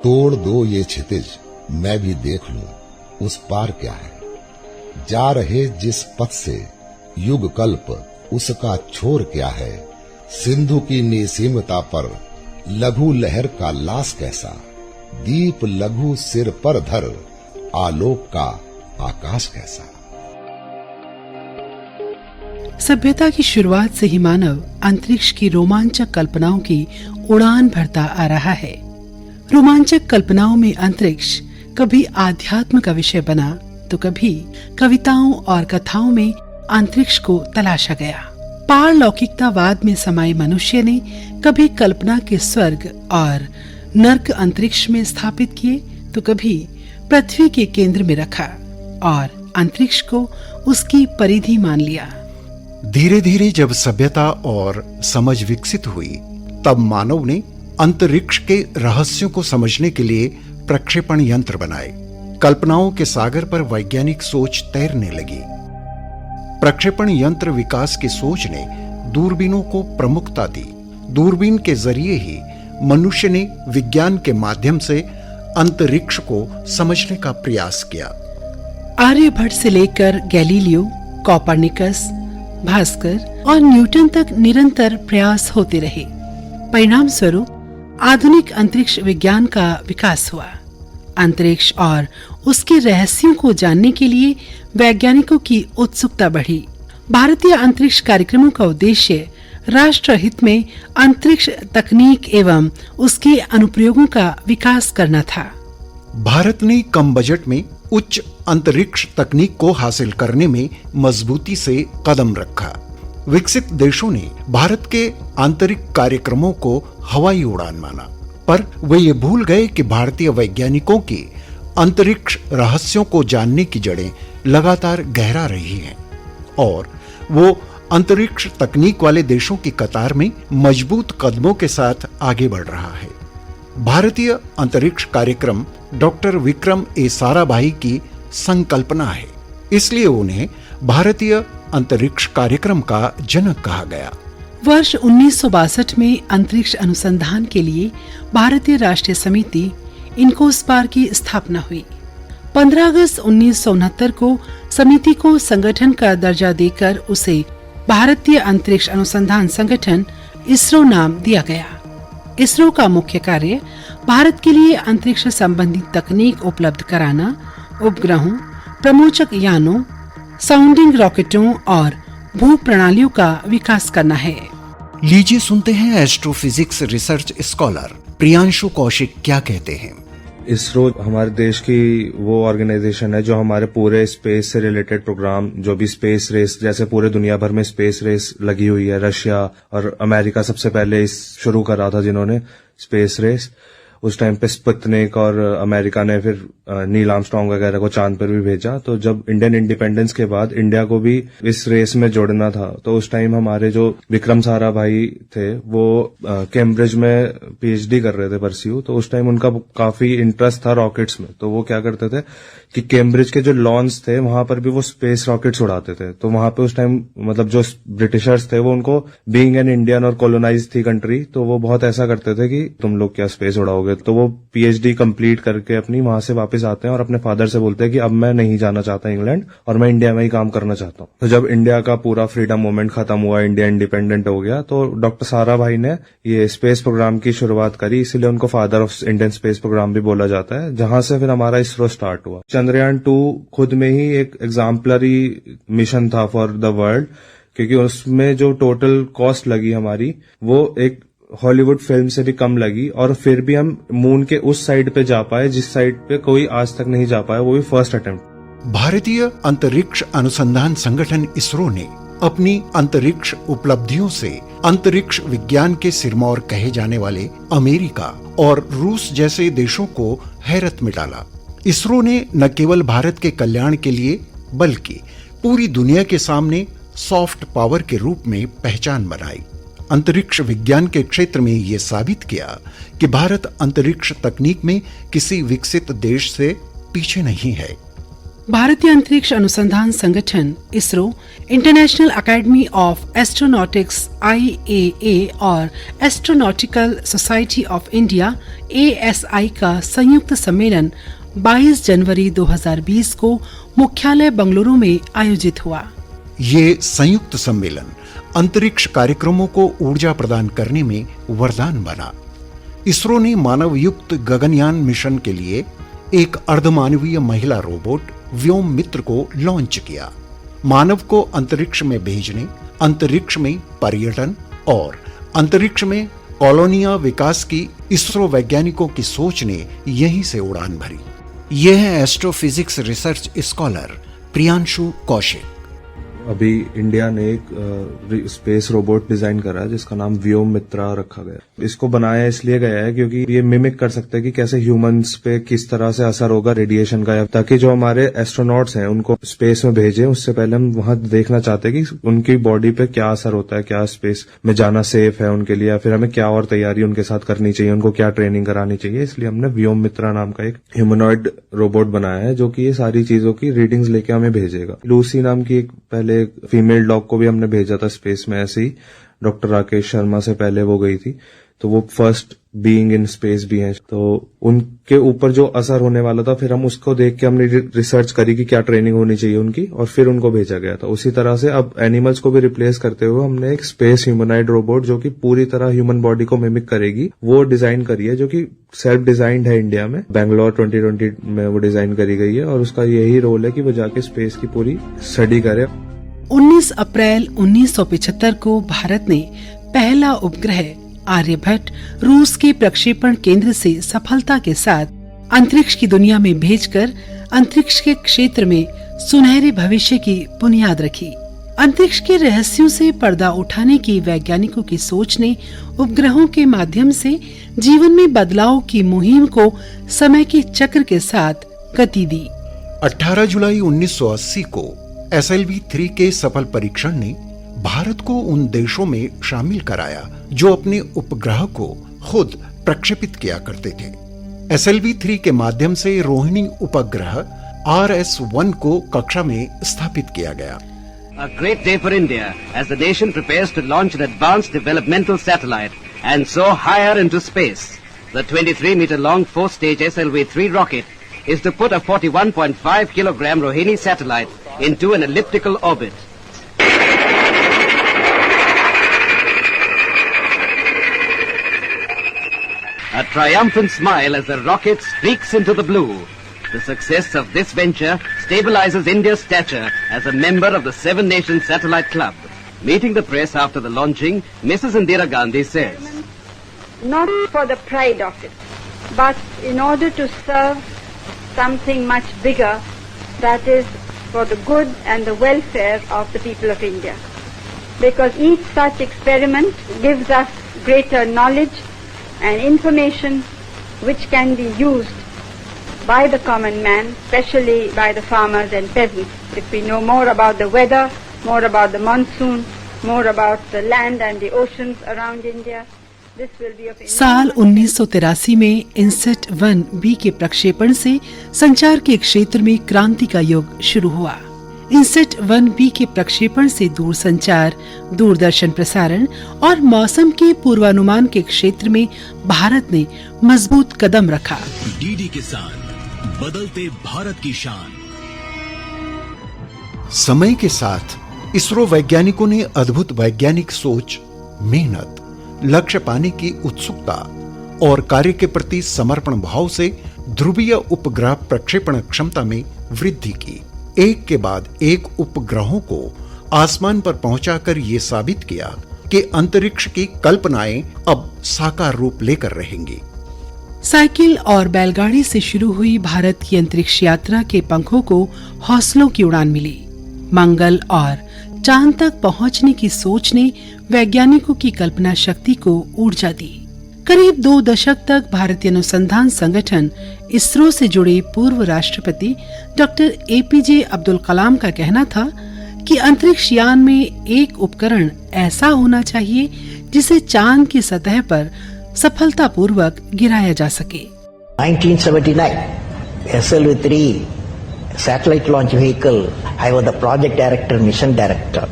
तोड़ दो ये क्षितिज, मैं भी देख लूं उस पार क्या है। जा रहे जिस पथ से युग कल्प, उसका छोर क्या है। सिंधु की निसीमता पर लघु लहर का लाश कैसा। दीप लघु सिर पर धर, आलोक का आकाश कैसा। सभ्यता की शुरुआत से ही मानव अंतरिक्ष की रोमांचक कल्पनाओं की उड़ान भरता आ रहा है। रोमांचक कल्पनाओं में अंतरिक्ष कभी आध्यात्म का विषय बना तो कभी कविताओं और कथाओं में अंतरिक्ष को तलाशा गया। पारलौकिकतावाद में समाये मनुष्य ने कभी कल्पना के स्वर्ग और नर्क अंतरिक्ष में स्थापित किए तो कभी पृथ्वी के केंद्र में रखा और अंतरिक्ष को उसकी परिधि मान लिया। धीरे धीरे जब सभ्यता और समझ विकसित हुई, तब मानव ने अंतरिक्ष के रहस्यों को समझने के लिए प्रक्षेपण यंत्र बनाए। कल्पनाओं के सागर पर वैज्ञानिक सोच तैरने लगी। प्रक्षेपण यंत्र विकास की सोच ने दूरबीनों को प्रमुखता दी। दूरबीन के जरिए ही मनुष्य ने विज्ञान के माध्यम से अंतरिक्ष को समझने का प्रयास किया। आर्यभट्ट से लेकर गैलीलियो, कोपरनिकस, भास्कर और न्यूटन तक निरंतर प्रयास होते रहे। परिणाम स्वरूप आधुनिक अंतरिक्ष विज्ञान का विकास हुआ। अंतरिक्ष और उसके रहस्यों को जानने के लिए वैज्ञानिकों की उत्सुकता बढ़ी। भारतीय अंतरिक्ष कार्यक्रमों का उद्देश्य राष्ट्रहित में अंतरिक्ष तकनीक एवं उसके अनुप्रयोगों का विकास करना था। भारत ने कम बजट में उच्च अंतरिक्ष तकनीक को हासिल करने में मजबूती से कदम रखा। विकसित देशों ने भारत के आंतरिक कार्यक्रमों को हवाई उड़ान माना, पर वे ये भूल गए कि भारतीय वैज्ञानिकों की अंतरिक्ष रहस्यों को जानने की जड़ें लगातार गहरा रही हैं और वो अंतरिक्ष तकनीक वाले देशों की कतार में मजबूत कदमों के साथ आगे बढ़ रहा है। भारतीय अंतरिक्ष कार्यक्रम डॉक्टर विक्रम ए साराभाई की संकल्पना है, इसलिए उन्हें भारतीय अंतरिक्ष कार्यक्रम का जनक कहा गया। वर्ष 1962 में अंतरिक्ष अनुसंधान के लिए भारतीय राष्ट्रीय समिति इनकोस्पार की स्थापना हुई। 15 अगस्त 1969 को समिति को संगठन का दर्जा देकर उसे भारतीय अंतरिक्ष अनुसंधान संगठन इसरो नाम दिया गया। इसरो का मुख्य कार्य भारत के लिए अंतरिक्ष संबंधी तकनीक उपलब्ध कराना, उपग्रहों, प्रमोचक यानों, साउंडिंग रॉकेटों और भू प्रणालियों का विकास करना है। लीजिए सुनते हैं astrophysics research scholar Priyanshu Kaushik क्या कहते हैं। इसरो हमारे देश की वो ऑर्गेनाइजेशन है जो हमारे पूरे स्पेस से रिलेटेड प्रोग्राम, जो भी स्पेस रेस, जैसे पूरे दुनिया भर में स्पेस रेस लगी हुई है, रशिया और अमेरिका सबसे पहले इस शुरू करा था जिन्होंने स्पेस रेस। उस टाइम पे स्पुतनिक और अमेरिका ने फिर नील आर्मस्ट्रांग वगैरह को चांद पर भी भेजा। तो जब इंडियन इंडिपेंडेंस के बाद इंडिया को भी इस रेस में जोड़ना था, तो उस टाइम हमारे जो विक्रम साराभाई थे वो कैम्ब्रिज में पीएचडी कर रहे थे परस्यू। तो उस टाइम उनका काफी इंटरेस्ट था रॉकेट्स में। तो वो क्या करते थे कि कैम्ब्रिज के जो लॉन्स थे वहां पर भी वो स्पेस रॉकेट्स उड़ाते थे। तो वहां पे उस टाइम मतलब जो ब्रिटिशर्स थे वो उनको, बीइंग एन इंडियन और कॉलोनाइज थी कंट्री, तो वो बहुत ऐसा करते थे कि तुम लोग क्या स्पेस उड़ाओगे। तो वो पीएचडी कंप्लीट करके अपनी वहां से वापस आते हैं और अपने फादर से बोलते हैं कि अब मैं नहीं जाना चाहता इंग्लैंड और मैं इंडिया में ही काम करना चाहता हूँ। तो जब इंडिया का पूरा फ्रीडम मूवमेंट खत्म हुआ, इंडिया इंडिपेंडेंट हो गया, तो डॉक्टर साराभाई ने ये स्पेस प्रोग्राम की शुरुआत करी। इसीलिए उनको father of Indian space programme भी बोला जाता है, जहां से फिर हमारा इसरो स्टार्ट हुआ। चंद्रयान 2 खुद में ही एक एग्जाम्पलरी मिशन था फॉर द वर्ल्ड, क्योंकि उसमें जो टोटल कॉस्ट लगी हमारी वो एक हॉलीवुड फिल्म से भी कम लगी, और फिर भी हम मून के उस साइड पे जा पाए जिस साइड पे कोई आज तक नहीं जा पाया, वो भी फर्स्ट अटेम्प्ट। भारतीय अंतरिक्ष अनुसंधान संगठन इसरो ने अपनी अंतरिक्ष उपलब्धियों से अंतरिक्ष विज्ञान के सिरमौर कहे जाने वाले अमेरिका और रूस जैसे देशों को हैरत में डाला। इसरो ने न केवल भारत के कल्याण के लिए बल्कि पूरी दुनिया के सामने सॉफ्ट पावर के रूप में पहचान बनाई। अंतरिक्ष विज्ञान के क्षेत्र में ये साबित किया कि भारत अंतरिक्ष तकनीक में किसी विकसित देश से पीछे नहीं है। भारतीय अंतरिक्ष अनुसंधान संगठन ISRO, international academy of astronautics IAA और astronautical society of India ASI का संयुक्त सम्मेलन 22 जनवरी 2020 को मुख्यालय बंगलुरु में आयोजित हुआ। ये संयुक्त सम्मेलन अंतरिक्ष कार्यक्रमों को ऊर्जा प्रदान करने में वरदान बना। इसरो ने मानव युक्त गगनयान मिशन के लिए एक अर्धमानवीय महिला रोबोट व्योम मित्र को लॉन्च किया। मानव को अंतरिक्ष में भेजने, अंतरिक्ष में पर्यटन और अंतरिक्ष में कॉलोनिया विकास की इसरो वैज्ञानिकों की सोच ने यहीं से उड़ान भरी। यह है astrophysics research scholar Priyanshu Kaushik. अभी इंडिया ने एक स्पेस रोबोट डिजाइन करा है जिसका नाम व्योम मित्रा रखा गया। इसको बनाया इसलिए गया है क्योंकि ये मिमिक कर सकता है कि कैसे ह्यूमंस पे किस तरह से असर होगा रेडिएशन का, ताकि जो हमारे एस्ट्रोनॉट्स हैं उनको स्पेस में भेजें उससे पहले हम वहां देखना चाहते हैं कि उनकी बॉडी पे क्या असर होता है, क्या स्पेस में जाना सेफ है उनके लिए, या फिर हमें क्या और तैयारी उनके साथ करनी चाहिए, उनको क्या ट्रेनिंग करानी चाहिए। इसलिए हमने व्योम मित्रा नाम का एक ह्यूमनॉइड रोबोट बनाया है जो कि ये सारी चीजों की रीडिंग्स लेके हमें भेजेगा। लूसी नाम की एक पहले फीमेल डॉग को भी हमने भेजा था स्पेस में, ऐसे ही डॉक्टर राकेश शर्मा से पहले वो गई थी, तो वो फर्स्ट बीइंग इन स्पेस भी हैं। तो उनके ऊपर जो असर होने वाला था फिर हम उसको देख के हमने रिसर्च करी कि क्या ट्रेनिंग होनी चाहिए उनकी, और फिर उनको भेजा गया था। उसी तरह से अब एनिमल्स को भी रिप्लेस करते हुए हमने एक स्पेस ह्यूमनॉइड रोबोट जो कि पूरी तरह ह्यूमन बॉडी को मिमिक करेगी वो डिजाइन करी है, जो कि सेल्फ डिजाइंड है इंडिया में। बैंगलोर 2020 में वो डिजाइन करी गई है और उसका यही रोल है कि वो जाके स्पेस की पूरी स्टडी करे। 19 अप्रैल 1975 को भारत ने पहला उपग्रह आर्यभट्ट रूस के प्रक्षेपण केंद्र से सफलता के साथ अंतरिक्ष की दुनिया में भेजकर अंतरिक्ष के क्षेत्र में सुनहरे भविष्य की बुनियाद रखी। अंतरिक्ष के रहस्यों से पर्दा उठाने की वैज्ञानिकों की सोच ने उपग्रहों के माध्यम से जीवन में बदलाव की मुहिम को समय के चक्र के साथ गति दी। 18 जुलाई 1980 को SLV-3 के सफल परीक्षण ने भारत को उन देशों में शामिल कराया जो अपने उपग्रह को खुद प्रक्षेपित किया करते थे। SLV-3 के माध्यम से रोहिणी उपग्रह RS-1 को कक्षा में स्थापित किया गया। A great day for India as the nation prepares to launch an advanced developmental satellite and soar higher into space. The 23-meter-long four-stage SLV-3 rocket is to put a 41.5 kilogram Rohini satellite into an elliptical orbit. A triumphant smile as the rocket streaks into the blue. The success of this venture stabilizes India's stature as a member of the Seven Nations Satellite Club. Meeting the press after the launching, Mrs. Indira Gandhi says, "Not for the pride of it, but in order to serve something much bigger, that is for the good and the welfare of the people of India. Because each such experiment gives us greater knowledge and information which can be used by the common man, especially by the farmers and peasants. If we know more about the weather, more about the monsoon, more about the land and the oceans around India, this will be of साल 1983 में INSAT 1B के प्रक्षेपण से संचार के क्षेत्र में क्रांति का युग शुरू हुआ। इनसेट 1B के प्रक्षेपण से दूर संचार, दूरदर्शन प्रसारण और मौसम के पूर्वानुमान के क्षेत्र में भारत ने मजबूत कदम रखा। डीडी किसान, बदलते भारत की शान। समय के साथ इसरो वैज्ञानिकों ने अद्भुत वैज्ञानिक सोच, मेहनत, लक्ष्य पाने की उत्सुकता और कार्य के प्रति समर्पण भाव से ध्रुवीय उपग्रह प्रक्षेपण क्षमता में वृद्धि की। एक के बाद एक उपग्रहों को आसमान पर पहुंचाकर ये साबित किया कि अंतरिक्ष की कल्पनाएं अब साकार रूप लेकर रहेंगी। साइकिल और बैलगाड़ी से शुरू हुई भारत की अंतरिक्ष यात्रा के पंखों को हौसलों की उड़ान मिली। मंगल और चांद तक पहुंचने की सोच ने वैज्ञानिकों की कल्पना शक्ति को ऊर्जा दी। करीब 2 दशक तक भारतीय अनुसंधान संगठन इसरो से जुड़े पूर्व राष्ट्रपति डॉक्टर APJ अब्दुल कलाम का कहना था कि अंतरिक्ष यान में एक उपकरण ऐसा होना चाहिए जिसे चांद की सतह पर सफलतापूर्वक गिराया जा सके। 1979 SLV-3 satellite launch vehicle, I was the project director, mission director.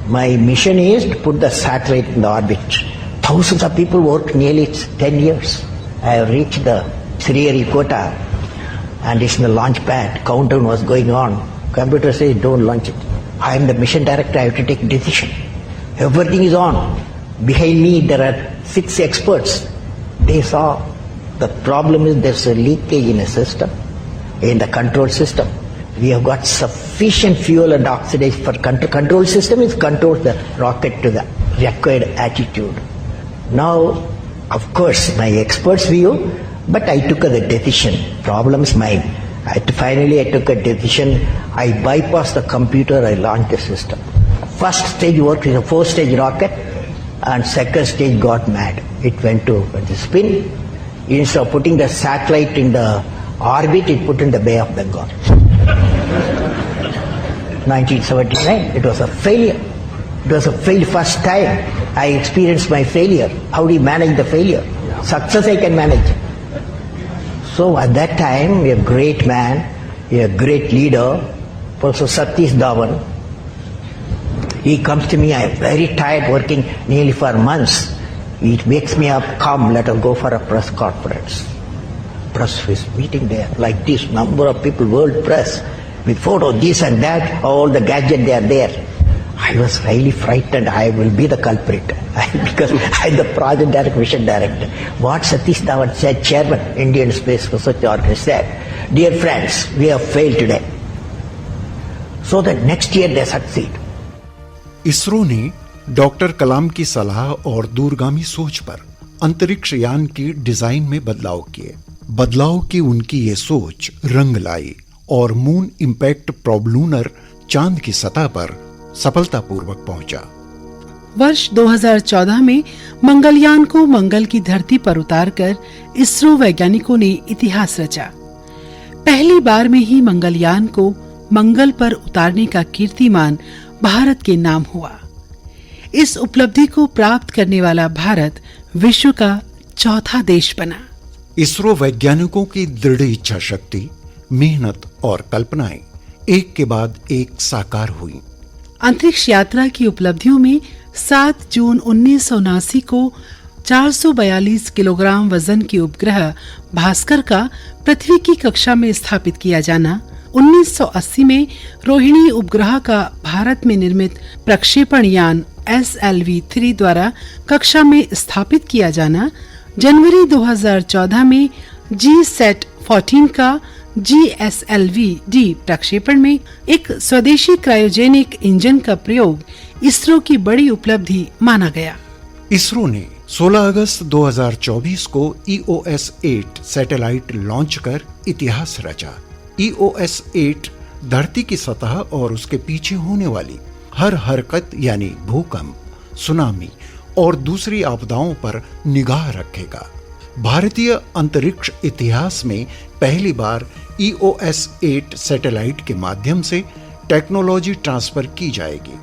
My mission is to put the satellite in the orbit. Thousands of people worked nearly 10 years. I have reached the Sriharikota and it's in the launch pad. Countdown was going on. Computer says don't launch it. I am the mission director, I have to take a decision. Everything is on. Behind me there are 6 experts. They saw the problem is there's a leakage in a system, in the control system. We have got sufficient fuel and oxidation for control system is controls the rocket to the required altitude. Now, of course, my experts view, but I took the decision. Problem is mine. Finally, I took a decision. I bypassed the computer. I launched the system. First stage worked is a 4-stage rocket, and second stage got mad. It went to the spin. Instead of putting the satellite in the orbit, it put in the Bay of Bengal. 1979, it was a failure. It was a failure. First time I experienced my failure. How do you manage the failure? Success I can manage. So at that time, a great man, a great leader, also Satish Dhawan, he comes to me, I am very tired working nearly for months. He wakes me up, come, let us go for a press conference. Press is meeting there, like this, number of people, world press, with photos, this and that, all the gadgets they are there. I was really frightened, I will be the culprit, because I am the project director, mission director. What Satish Dhawan said, chairman, Indian Space Research Organization said, dear friends, we have failed today. So that next year they succeed. ISRO ने doctor कलाम की सलाह और दूरगामी सोच पर अंतरिक्ष यान की डिजाइन में बदलाव किए। बदलाव की उनकी ये सोच रंग लाई और मून इंपैक्ट प्रोब लूनर चांद की सतह पर सफलतापूर्वक पहुंचा। वर्ष 2014 में मंगलयान को मंगल की धरती पर उतारकर इसरो वैज्ञानिकों ने इतिहास रचा। पहली बार में ही मंगलयान को मंगल पर उतारने का कीर्तिमान भारत के नाम हुआ। इस उपलब्धि को प्राप्त करने वाला भारत विश्व का चौथा देश बना। इसरो वैज्ञानिकों की दृढ़ इच्छा शक्ति, मेहनत और कल्पनाएं एक के बाद एक साकार हुई। अंतरिक्ष यात्रा की उपलब्धियों में 7 जून 1979 को 442 किलोग्राम वजन के उपग्रह भास्कर का पृथ्वी की कक्षा में स्थापित किया जाना, 1980 में रोहिणी उपग्रह का भारत में निर्मित प्रक्षेपण यान SLV-3 द्वारा कक्षा में स्थापित किया जाना, जनवरी 2014 में GSAT-14 का GSLV-D प्रक्षेपण में एक स्वदेशी क्रायोजेनिक इंजन का प्रयोग इसरो की बड़ी उपलब्धि माना गया। इसरो ने 16 अगस्त 2024 को EOS-8 सैटेलाइट लॉन्च कर इतिहास रचा। EOS-8 धरती की सतह और उसके पीछे होने वाली हर हरकत यानी भूकंप, सुनामी और दूसरी आपदाओं पर निगाह रखेगा। भारतीय अंतरिक्ष इतिहास में पहली बार EOS-8 सैटेलाइट के माध्यम से टेक्नोलॉजी ट्रांसफर की जाएगी।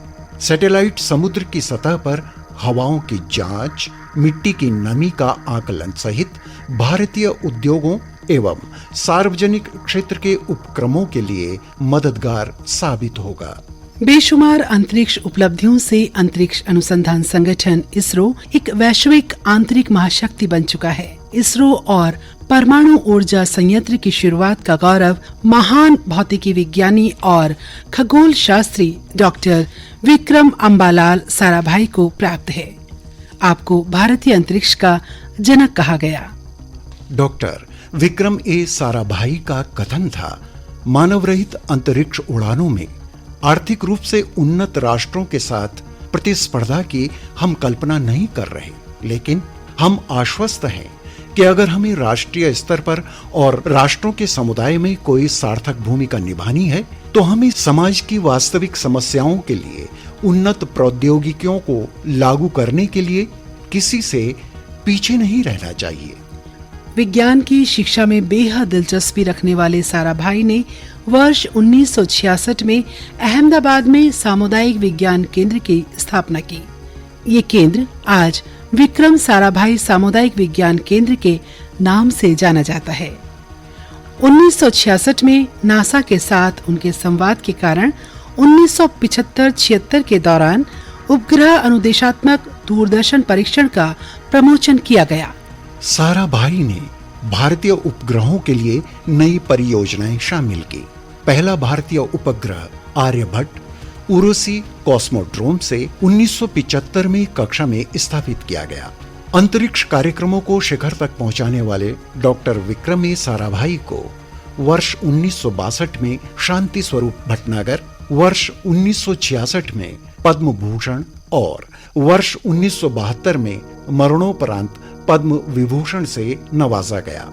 सैटेलाइट समुद्र की सतह पर हवाओं की जांच, मिट्टी की नमी का आकलन सहित भारतीय उद्योगों एवं सार्वजनिक क्षेत्र के उपक्रमों के लिए मददगार साबित होगा। बेशुमार अंतरिक्ष उपलब्धियों से अंतरिक्ष अनुसंधान संगठन इसरो एक वैश्विक आंतरिक महाशक्ति बन चुका है। इसरो और परमाणु ऊर्जा संयंत्र की शुरुआत का गौरव महान भौतिकी विज्ञानी और खगोल शास्त्री डॉक्टर विक्रम अम्बालाल साराभाई को प्राप्त है। आपको भारतीय अंतरिक्ष का जनक कहा गया। डॉक्टर विक्रम ए साराभाई का कथन था, मानव रहित अंतरिक्ष उड़ानों में आर्थिक रूप से उन्नत राष्ट्रों के साथ प्रतिस्पर्धा की हम कल्पना नहीं कर रहे, लेकिन हम आश्वस्त हैं कि अगर हमें राष्ट्रीय स्तर पर और राष्ट्रों के समुदाय में कोई सार्थक भूमिका निभानी है तो हमें समाज की वास्तविक समस्याओं के लिए उन्नत प्रौद्योगिकियों को लागू करने के लिए किसी से पीछे नहीं रहना चाहिए। विज्ञान की शिक्षा में बेहद दिलचस्पी रखने वाले साराभाई ने वर्ष 1966 में अहमदाबाद में सामुदायिक विज्ञान केंद्र की स्थापना की। ये केंद्र आज विक्रम साराभाई सामुदायिक विज्ञान केंद्र के नाम से जाना जाता है। 1966 में नासा के साथ उनके संवाद के कारण 1975-76 के दौरान उपग्रह अनुदेशात्मक दूरदर्शन परीक्षण का प्रमोशन किया गया। साराभाई ने भारतीय उपग्रहों के लिए नई परियोजनाएं शामिल की। पहला भारतीय उपग्रह आर्यभट्ट उरुसी कॉस्मोड्रोम से 1975 में कक्षा में स्थापित किया गया। अंतरिक्ष कार्यक्रमों को शिखर तक पहुंचाने वाले डॉक्टर विक्रम साराभाई को वर्ष 1962 में शांति स्वरूप भटनागर, वर्ष 1966 में पद्म भूषण और वर्ष 1972 में मरणोपरांत पद्म विभूषण से नवाजा गया।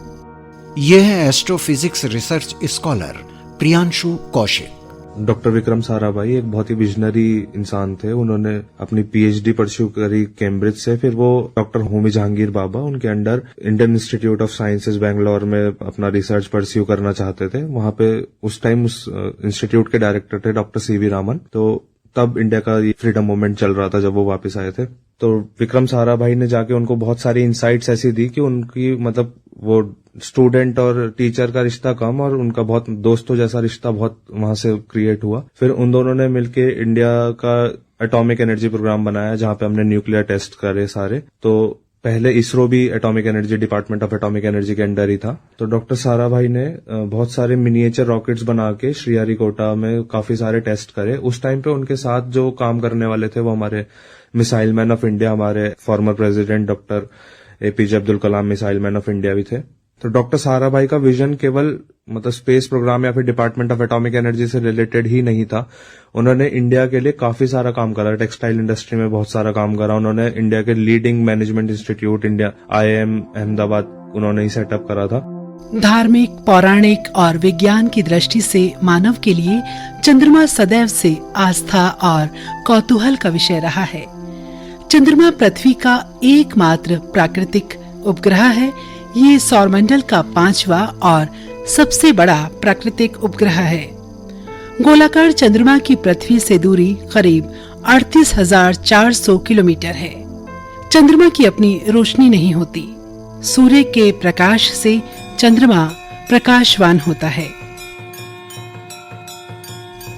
यह है astrophysics research scholar Priyanshu Kaushik. Doctor Vikram Sarabhai एक बहुत ही विजनरी इंसान थे। उन्होंने अपनी पीएचडी परस्यू करी कैम्ब्रिज से, फिर वो डॉक्टर होमी जहांगीर बाबा उनके under Indian institute of sciences Bangalore में अपना रिसर्च परस्यू करना चाहते थे। वहां पे उस टाइम उस इंस्टीट्यूट के डायरेक्टर थे डॉक्टर सीवी रामन। तो तब इंडिया का फ्रीडम मूवमेंट चल रहा था जब वो वापस आए थे। तो विक्रम साराभाई ने जाके उनको बहुत सारी इंसाइट्स ऐसी दी कि उनकी मतलब वो स्टूडेंट और टीचर का रिश्ता कम और उनका बहुत दोस्तों जैसा रिश्ता बहुत वहां से क्रिएट हुआ। फिर उन दोनों ने मिलके इंडिया का एटॉमिक एनर्जी प्रोग्राम बनाया जहां पे हमने न्यूक्लियर टेस्ट करे सारे। तो पहले इसरो भी atomic energy department of atomic energy के अंडर ही था। तो डॉक्टर साराभाई ने बहुत सारे मिनिएचर रॉकेट्स बना के श्रीहरिकोटा में काफी सारे टेस्ट करे। उस टाइम पे उनके साथ जो काम करने वाले थे वो हमारे मिसाइल मैन ऑफ इंडिया, हमारे former president doctor APJ Abdul Kalam missile man of India भी थे। तो डॉक्टर साराभाई का विजन केवल मतलब स्पेस प्रोग्राम या फिर डिपार्टमेंट ऑफ एटॉमिक एनर्जी से रिलेटेड ही नहीं था। उन्होंने इंडिया के लिए काफी सारा काम करा, टेक्सटाइल इंडस्ट्री में बहुत सारा काम करा। उन्होंने इंडिया के leading management institute India IIM Ahmedabad उन्होंने ही सेटअप करा था। धार्मिक, पौराणिक और विज्ञान की दृष्टि से मानव के लिए चंद्रमा सदैव से आस्था और कौतूहल का विषय रहा है। चंद्रमा पृथ्वी का एकमात्र प्राकृतिक उपग्रह है। ये सौरमंडल का 5वां और सबसे बड़ा प्राकृतिक उपग्रह है। गोलाकार चंद्रमा की पृथ्वी से दूरी करीब 38,400 किलोमीटर है। चंद्रमा की अपनी रोशनी नहीं होती। सूर्य के प्रकाश से चंद्रमा प्रकाशवान होता है।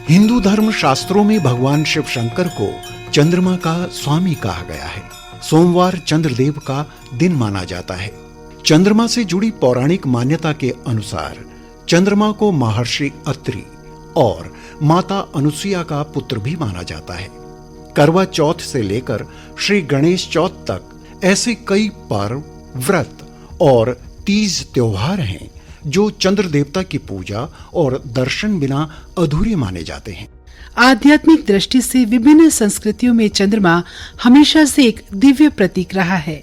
हिंदू धर्म शास्त्रों में भगवान शिव शंकर को चंद्रमा का स्वामी कहा गया है। सोमवार चंद्रदेव का दिन माना जाता है। चंद्रमा से जुड़ी पौराणिक मान्यता के अनुसार चंद्रमा को महर्षि अत्रि और माता अनुसुईया का पुत्र भी माना जाता है। करवा चौथ से लेकर श्री गणेश चौथ तक ऐसे कई पर्व, व्रत और तीज त्योहार हैं जो चंद्र देवता की पूजा और दर्शन बिना अधूरे माने जाते हैं। आध्यात्मिक दृष्टि से विभिन्न संस्कृतियों में चंद्रमा हमेशा से एक दिव्य प्रतीक रहा है,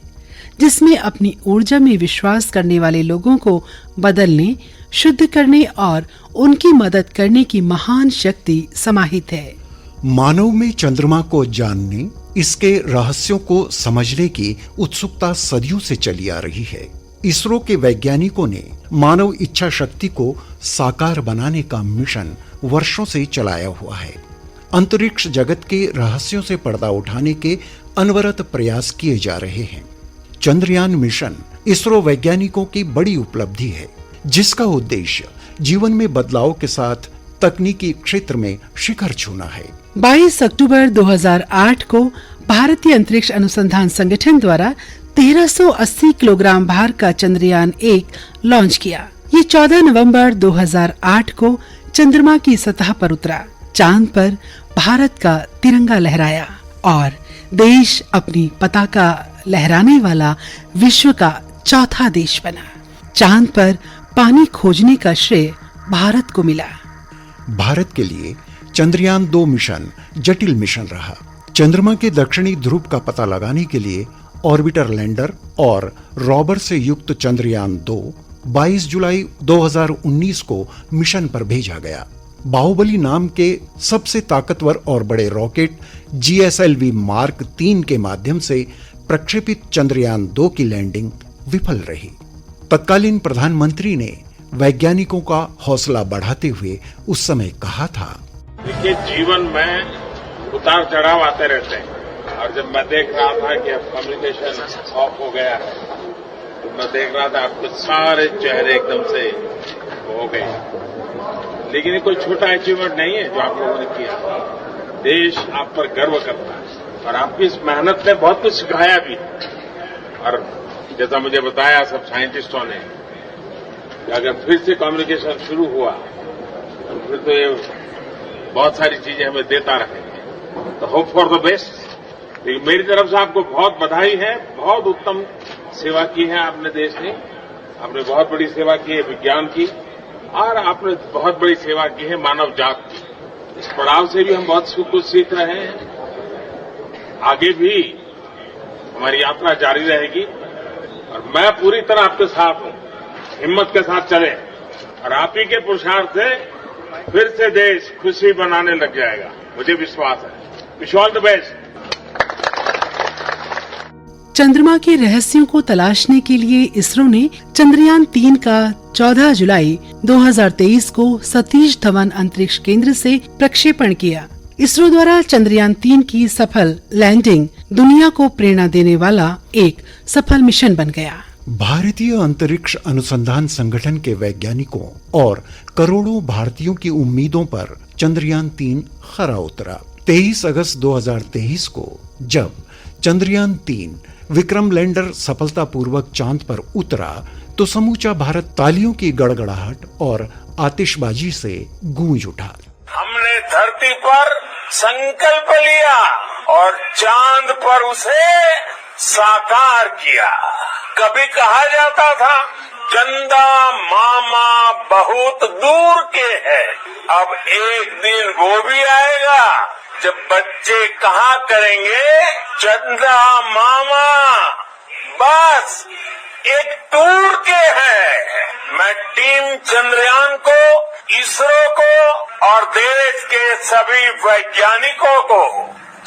जिसमें अपनी ऊर्जा में विश्वास करने वाले लोगों को बदलने, शुद्ध करने और उनकी मदद करने की महान शक्ति समाहित है। मानव में चंद्रमा को जानने, इसके रहस्यों को समझने की उत्सुकता सदियों से चली आ रही है। इसरो के वैज्ञानिकों ने मानव इच्छा शक्ति को साकार बनाने का मिशन वर्षों से चलाया हुआ है। अंतरिक्ष जगत के रहस्यों से पर्दा उठाने के अनवरत प्रयास किए जा रहे हैं। चंद्रयान मिशन इसरो वैज्ञानिकों की बड़ी उपलब्धि है, जिसका उद्देश्य जीवन में बदलाव के साथ तकनीकी क्षेत्र में शिखर छूना है। 22 अक्टूबर 2008 को भारतीय अंतरिक्ष अनुसंधान संगठन द्वारा 1380 किलोग्राम भार का चंद्रयान 1 लॉन्च किया। ये 14 नवंबर 2008 को चंद्रमा की सतह पर उतरा। चांद पर भारत का तिरंगा लहराया और देश अपनी पताका लहराने वाला विश्व का चौथा देश बना। चांद पर पानी खोजने का श्रेय भारत को मिला। भारत के लिए चंद्रयान 2 मिशन जटिल मिशन रहा। चंद्रमा के दक्षिणी ध्रुव का पता लगाने के लिए ऑर्बिटर लैंडर और रॉबर से युक्त चंद्रयान 2 22 जुलाई 2019 को मिशन पर भेजा गया। बाहुबली नाम के सबसे ताकतवर और बड़े रॉकेट GSLV मार्क 3 के माध्यम से प्रक्षेपित चंद्रयान 2 की लैंडिंग विफल रही। तत्कालीन प्रधानमंत्री ने वैज्ञानिकों का हौसला बढ़ाते हुए उस समय कहा था, देखिए जीवन में उतार चढ़ाव आते रहते हैं, और जब मैं देख रहा था कि अब कम्युनिकेशन ऑफ हो गया है, तो मैं देख रहा था आपके सारे चेहरे एकदम से हो गए। लेकिन ये कोई छोटा अचीवमेंट नहीं है जो आप लोगों ने किया। देश आप पर गर्व करता है और आपकी इस मेहनत ने बहुत कुछ सिखाया भी। और जैसा मुझे बताया सब साइंटिस्टों ने कि अगर फिर से कम्युनिकेशन शुरू हुआ तो फिर तो ये बहुत सारी चीजें हमें देता रहेंगे। तो होप फॉर द बेस्ट। लेकिन मेरी तरफ से आपको बहुत बधाई है। बहुत उत्तम सेवा की है आपने देश ने। आपने बहुत बड़ी सेवा की है विज्ञान की और आपने बहुत बड़ी सेवा की है मानव जात की। इस पड़ाव से भी हम बहुत कुछ सीख रहे हैं। आगे भी हमारी यात्रा जारी रहेगी और मैं पूरी तरह आपके साथ हूं। हिम्मत के साथ चले और आप ही के पुरुषार्थ से फिर से देश खुशी बनाने लग जाएगा, मुझे विश्वास है। Wish all the best. चंद्रमा के रहस्यों को तलाशने के लिए इसरो ने चंद्रयान 3 का 14 जुलाई 2023 को सतीश धवन अंतरिक्ष केंद्र से प्रक्षेपण किया। इसरो द्वारा चंद्रयान 3 की सफल लैंडिंग दुनिया को प्रेरणा देने वाला एक सफल मिशन बन गया। भारतीय अंतरिक्ष अनुसंधान संगठन के वैज्ञानिकों और करोड़ों भारतीयों की उम्मीदों पर चंद्रयान 3 खरा उतरा। 23 अगस्त 2023 को जब चंद्रयान 3 विक्रम लैंडर सफलतापूर्वक चांद पर उतरा तो समूचा भारत तालियों की गड़गड़ाहट और आतिशबाजी से गूंज उठा। हमने धरती पर संकल्प लिया और चांद पर उसे साकार किया। कभी कहा जाता था चंदा मामा बहुत दूर के हैं। अब एक दिन वो भी आएगा जब बच्चे कहा करेंगे चंदा मामा बस एक टूर के हैं। मैं टीम चंद्रयान को, इसरो को और देश के सभी वैज्ञानिकों को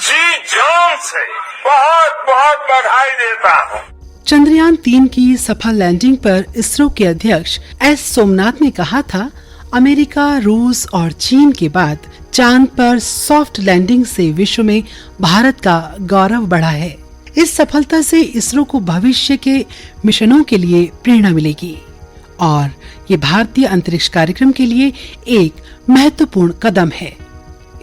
जी जान से बहुत बहुत बधाई देता हूँ। चंद्रयान 3 की सफल लैंडिंग पर इसरो के अध्यक्ष एस सोमनाथ ने कहा था, अमेरिका, रूस और चीन के बाद चांद पर सॉफ्ट लैंडिंग से विश्व में भारत का गौरव बढ़ा है। इस सफलता से इसरो को भविष्य के मिशनों के लिए प्रेरणा मिलेगी और ये भारतीय अंतरिक्ष कार्यक्रम के लिए एक महत्वपूर्ण कदम है।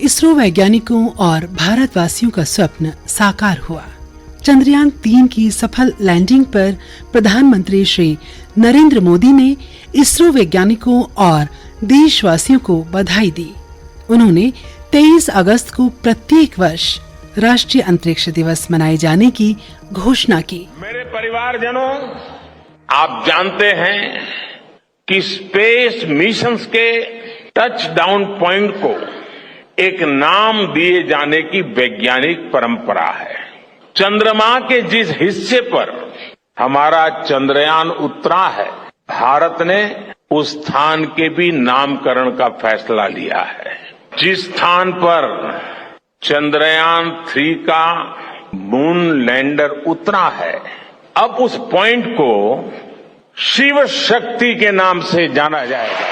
इसरो वैज्ञानिकों और भारतवासियों का स्वप्न साकार हुआ। चंद्रयान 3 की सफल लैंडिंग पर प्रधानमंत्री श्री नरेंद्र मोदी ने इसरो वैज्ञानिकों और देशवासियों को बधाई दी। उन्होंने 23 अगस्त को प्रत्येक वर्ष राष्ट्रीय अंतरिक्ष दिवस मनाए जाने की घोषणा की। मेरे परिवारजनों, आप जानते हैं कि स्पेस मिशंस के टच डाउन पॉइंट को एक नाम दिए जाने की वैज्ञानिक परंपरा है। चंद्रमा के जिस हिस्से पर हमारा चंद्रयान उतरा है, भारत ने उस स्थान के भी नामकरण का फैसला लिया है। जिस स्थान पर चंद्रयान 3 का मून लैंडर उतरा है, अब उस पॉइंट को शिव शक्ति के नाम से जाना जाएगा।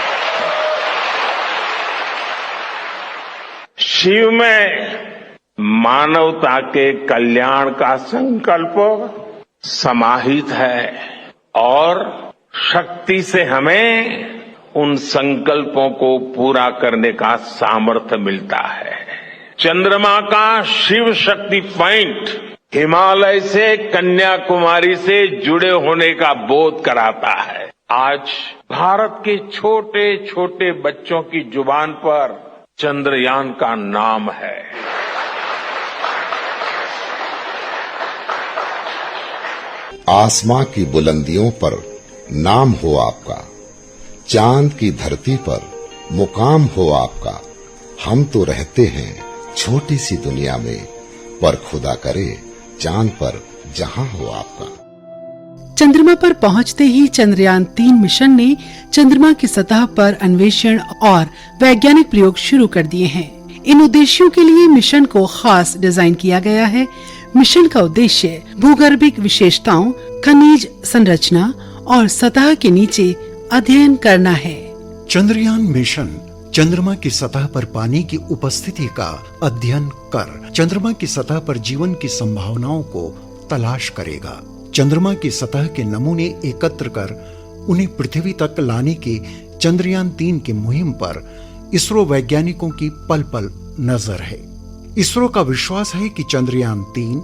शिव में मानवता के कल्याण का संकल्प समाहित है और शक्ति से हमें उन संकल्पों को पूरा करने का सामर्थ्य मिलता है। चंद्रमा का शिव शक्ति पॉइंट हिमालय से कन्याकुमारी से जुड़े होने का बोध कराता है। आज भारत के छोटे छोटे बच्चों की जुबान पर चंद्रयान का नाम है। आसमां की बुलंदियों पर नाम हो आपका, चांद की धरती पर मुकाम हो आपका। हम तो रहते हैं छोटी सी दुनिया में, पर खुदा करे चांद पर जहां हो आपका। चंद्रमा पर पहुंचते ही चंद्रयान 3 मिशन ने चंद्रमा की सतह पर अन्वेषण और वैज्ञानिक प्रयोग शुरू कर दिए हैं। इन उद्देश्यों के लिए मिशन को खास डिजाइन किया गया है। मिशन का उद्देश्य भूगर्भिक विशेषताओं, खनिज संरचना और सतह के नीचे अध्ययन करना है। चंद्रयान मिशन चंद्रमा की सतह पर पानी की उपस्थिति का अध्ययन कर चंद्रमा की सतह पर जीवन की संभावनाओं को तलाश करेगा। चंद्रमा की सतह के नमूने एकत्र कर उन्हें पृथ्वी तक लाने के चंद्रयान 3 की मुहिम पर इसरो वैज्ञानिकों की पल पल नजर है। इसरो का विश्वास है कि चंद्रयान 3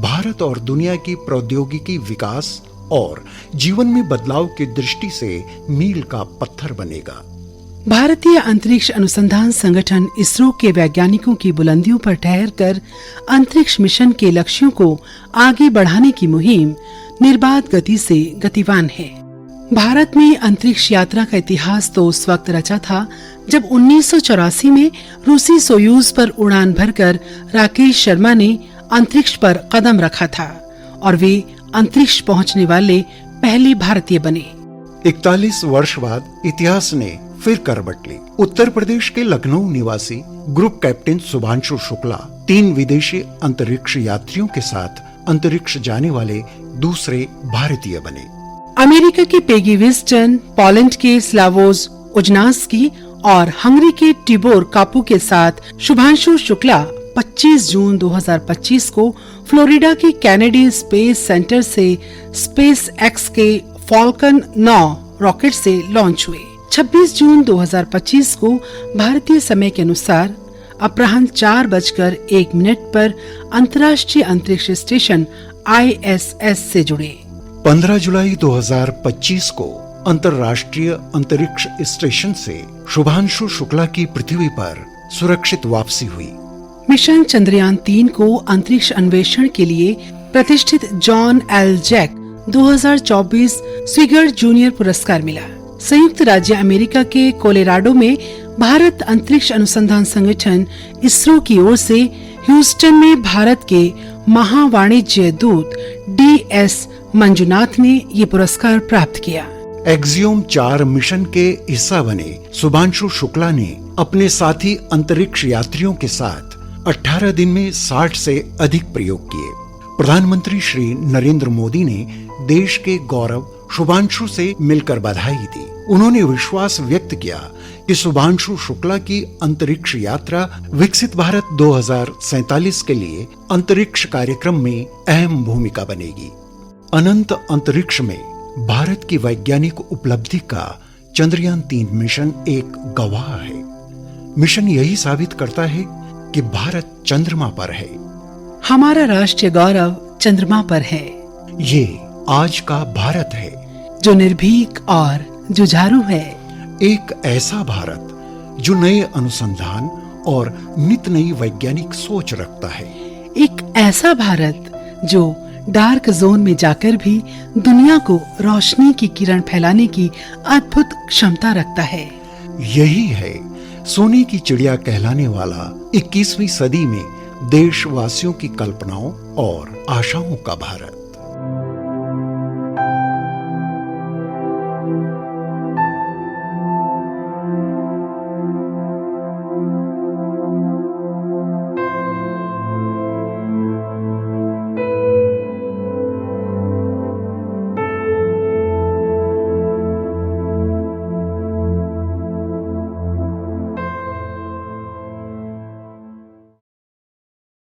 भारत और दुनिया की प्रौद्योगिकी विकास और जीवन में बदलाव की दृष्टि से मील का पत्थर बनेगा। भारतीय अंतरिक्ष अनुसंधान संगठन इसरो के वैज्ञानिकों की बुलंदियों पर ठहरकर अंतरिक्ष मिशन के लक्ष्यों को आगे बढ़ाने की मुहिम निर्बाध गति से गतिवान है। भारत में अंतरिक्ष यात्रा का इतिहास तो उस वक्त रचा था जब 1984 में रूसी सोयूज पर उड़ान भरकर राकेश शर्मा ने अंतरिक्ष पर कदम रखा था और वे अंतरिक्ष पहुंचने वाले पहले भारतीय बने। 41 वर्ष बाद इतिहास ने फिर करवट ली। उत्तर प्रदेश के लखनऊ निवासी ग्रुप कैप्टन शुभांशु शुक्ला 3 विदेशी अंतरिक्ष यात्रियों के साथ अंतरिक्ष जाने वाले दूसरे भारतीय बने। अमेरिका के पेगी विस्टन, पोलैंड के स्लावोज उजनास्की और हंगरी के टिबोर कापू के साथ शुभांशु शुक्ला 25 जून 2025 को फ्लोरिडा के कैनेडी स्पेस सेंटर से स्पेस एक्स के फॉल्कन 9 रॉकेट से लॉन्च हुए। 26 जून 2025 को भारतीय समय के अनुसार अपराह्न 4:01 पर अंतर्राष्ट्रीय अंतरिक्ष स्टेशन ISS से जुड़े। 15 जुलाई 2025 को अंतर्राष्ट्रीय अंतरिक्ष स्टेशन से शुभांशु शुक्ला की पृथ्वी पर सुरक्षित वापसी हुई। मिशन चंद्रयान 3 को अंतरिक्ष अन्वेषण के लिए प्रतिष्ठित जॉन एल जैक 2024 स्विगर्ड जूनियर पुरस्कार मिला। संयुक्त राज्य अमेरिका के कोलोराडो में भारत अंतरिक्ष अनुसंधान संगठन इसरो की ओर से ह्यूस्टन में भारत के महावाणिज्य दूत DS मंजुनाथ ने ये पुरस्कार प्राप्त किया। एक्सियोम 4 मिशन के हिस्सा बने शुभांशु शुक्ला ने अपने साथी अंतरिक्ष यात्रियों के साथ 18 दिन में 60 से अधिक प्रयोग किए। प्रधानमंत्री श्री नरेंद्र मोदी ने देश के गौरव शुभांशु से मिलकर बधाई दी। उन्होंने विश्वास व्यक्त किया कि शुभांशु शुक्ला की अंतरिक्ष यात्रा विकसित भारत 2047 के लिए अंतरिक्ष कार्यक्रम में अहम भूमिका बनेगी। अनंत अंतरिक्ष में भारत की वैज्ञानिक उपलब्धि का चंद्रयान 3 मिशन एक गवाह है। मिशन यही साबित करता है कि भारत चंद्रमा पर है। हमारा राष्ट्रीय गौरव चंद्रमा पर है। ये आज का भारत है जो निर्भीक और जुझारू है। एक ऐसा भारत जो नए अनुसंधान और नित नई वैज्ञानिक सोच रखता है। एक ऐसा भारत जो डार्क जोन में जाकर भी दुनिया को रोशनी की किरण फैलाने की अद्भुत क्षमता रखता है। यही है सोने की चिड़िया कहलाने वाला 21वीं सदी में देशवासियों की कल्पनाओं और आशाओं का भारत।